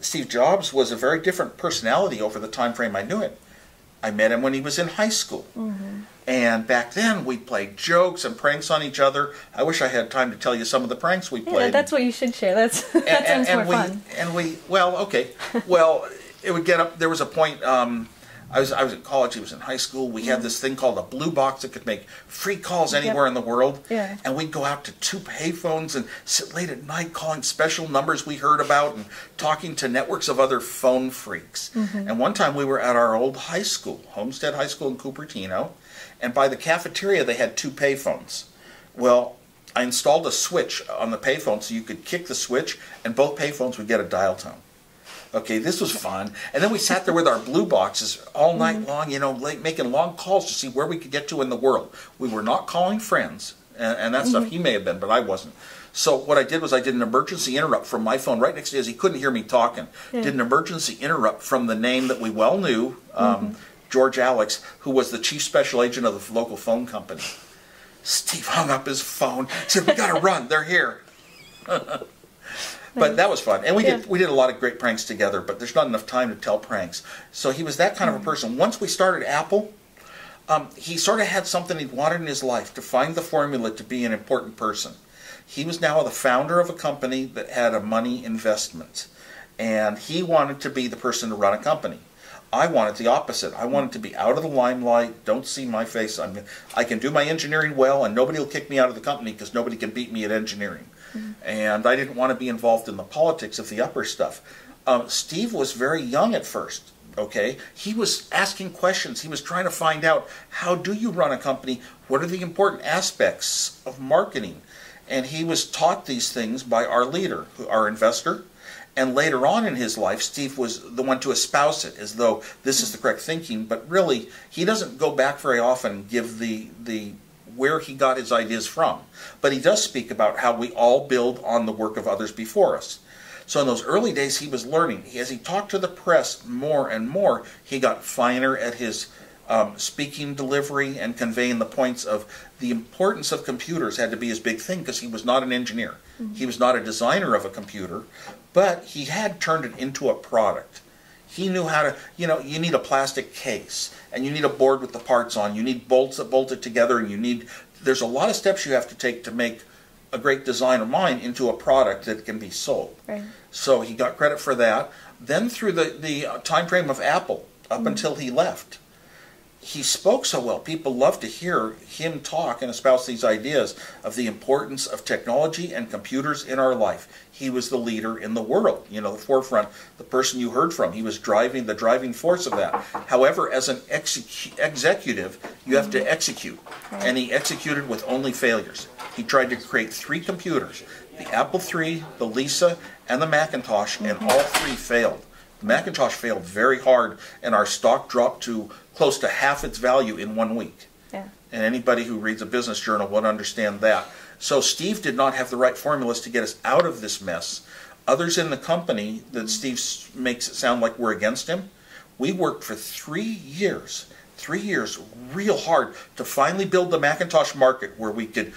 Steve Jobs was a very different personality over the time frame I knew him. I met him when he was in high school. And back then, we played jokes and pranks on each other. I wish I had time to tell you some of the pranks we played. Yeah, that's what you should share. That sounds more fun. Well, okay. Well, it would get up, there was a point, I was in college, he was in high school. We had this thing called a blue box that could make free calls anywhere in the world. Yeah. And we'd go out to 2 payphones and sit late at night calling special numbers we heard about and talking to networks of other phone freaks. And one time we were at our old high school, Homestead High School in Cupertino, and by the cafeteria they had 2 payphones. Well, I installed a switch on the payphone so you could kick the switch and both payphones would get a dial tone. Okay, this was fun. And then we sat there with our blue boxes all night long, you know, making long calls to see where we could get to in the world. We were not calling friends, and that stuff he may have been, but I wasn't. So what I did was I did an emergency interrupt from my phone right next to his. He couldn't hear me talking. Did an emergency interrupt from the name that we well knew, George Alex, who was the chief special agent of the local phone company. Steve hung up his phone, said, "We got to run. They're here." But that was fun, and we did a lot of great pranks together. But there's not enough time to tell pranks. So he was that kind of a person. Once we started Apple, he sort of had something he wanted in his life to find the formula to be an important person. He was now the founder of a company that had a money investment, and he wanted to be the person to run a company. I wanted the opposite. I wanted to be out of the limelight. Don't see my face. I can do my engineering well, and nobody will kick me out of the company because nobody can beat me at engineering. And I didn't want to be involved in the politics of the upper stuff. Steve was very young at first, okay? He was asking questions. He was trying to find out, how do you run a company? What are the important aspects of marketing? And he was taught these things by our leader, our investor. And later on in his life, Steve was the one to espouse it, as though this is the correct thinking. But really, he doesn't go back very often and give the where he got his ideas from. But he does speak about how we all build on the work of others before us. So in those early days, he was learning. As he talked to the press more and more, he got finer at his speaking delivery and conveying the points of the importance of computers had to be his big thing, because he was not an engineer. He was not a designer of a computer, but he had turned it into a product. He knew how to, you know, you need a plastic case, and you need a board with the parts on, you need bolts that bolt it together, and there's a lot of steps you have to take to make a great design of mine into a product that can be sold. Right. So he got credit for that. Then through the time frame of Apple, up until he left, he spoke so well. People loved to hear him talk and espouse these ideas of the importance of technology and computers in our life. He was the leader in the world, you know, the forefront, the person you heard from. He was driving the driving force of that. However, as an executive, you have to execute. And he executed with only failures. He tried to create 3 computers, the Apple III, the Lisa, and the Macintosh, and all 3 failed. The Macintosh failed very hard, and our stock dropped to close to half its value in 1 week. And anybody who reads a business journal would understand that. So Steve did not have the right formulas to get us out of this mess. Others in the company that Steve makes it sound like we're against him, we worked for 3 years, real hard to finally build the Macintosh market where we could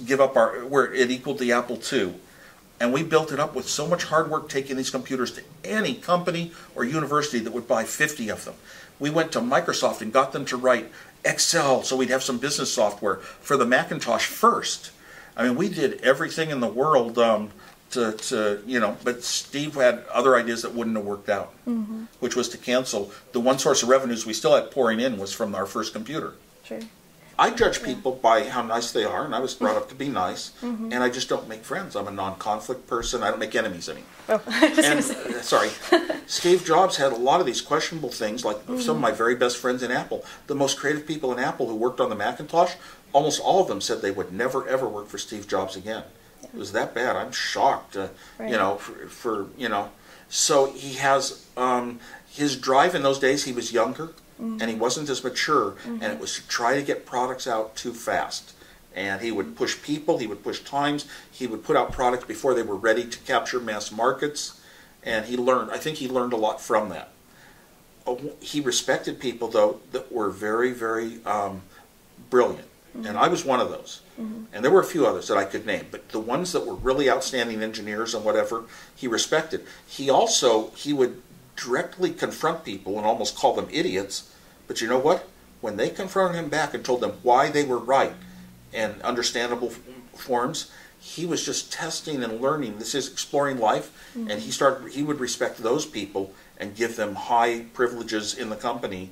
give up where it equaled the Apple II. And we built it up with so much hard work, taking these computers to any company or university that would buy 50 of them. We went to Microsoft and got them to write Excel so we'd have some business software for the Macintosh first. I mean, we did everything in the world you know, but Steve had other ideas that wouldn't have worked out, which was to cancel. The one source of revenues we still had pouring in was from our first computer. Sure. I judge people by how nice they are, and I was brought up to be nice, and I just don't make friends. I'm a non-conflict person. I don't make enemies, I mean. And, sorry. Steve Jobs had a lot of these questionable things, like some of my very best friends in Apple. The most creative people in Apple who worked on the Macintosh, almost all of them said they would never, ever work for Steve Jobs again. It was that bad. I'm shocked, you know, you know. So he has, his drive in those days, he was younger. And he wasn't as mature, and it was to try to get products out too fast. And he would push people, he would push times, he would put out products before they were ready to capture mass markets, and he learned, I think he learned a lot from that. He respected people, though, that were very, very brilliant. And I was one of those. And there were a few others that I could name, but the ones that were really outstanding engineers and whatever, he respected. He would directly confront people and almost call them idiots, but you know what? When they confronted him back and told them why they were right and understandable forms, he was just testing and learning. This is exploring life, and he would respect those people and give them high privileges in the company.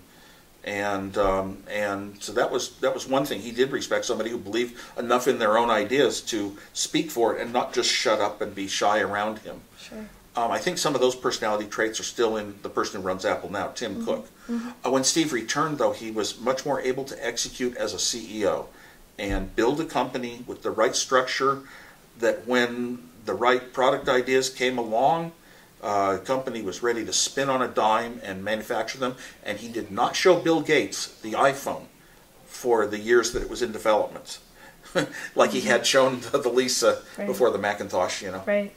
And so that was one thing. He did respect somebody who believed enough in their own ideas to speak for it and not just shut up and be shy around him. Sure. I think some of those personality traits are still in the person who runs Apple now, Tim Cook. When Steve returned, though, he was much more able to execute as a CEO and build a company with the right structure, that when the right product ideas came along, the company was ready to spin on a dime and manufacture them. And he did not show Bill Gates the iPhone for the years that it was in development, like he had shown the Lisa before the Macintosh, you know. Right.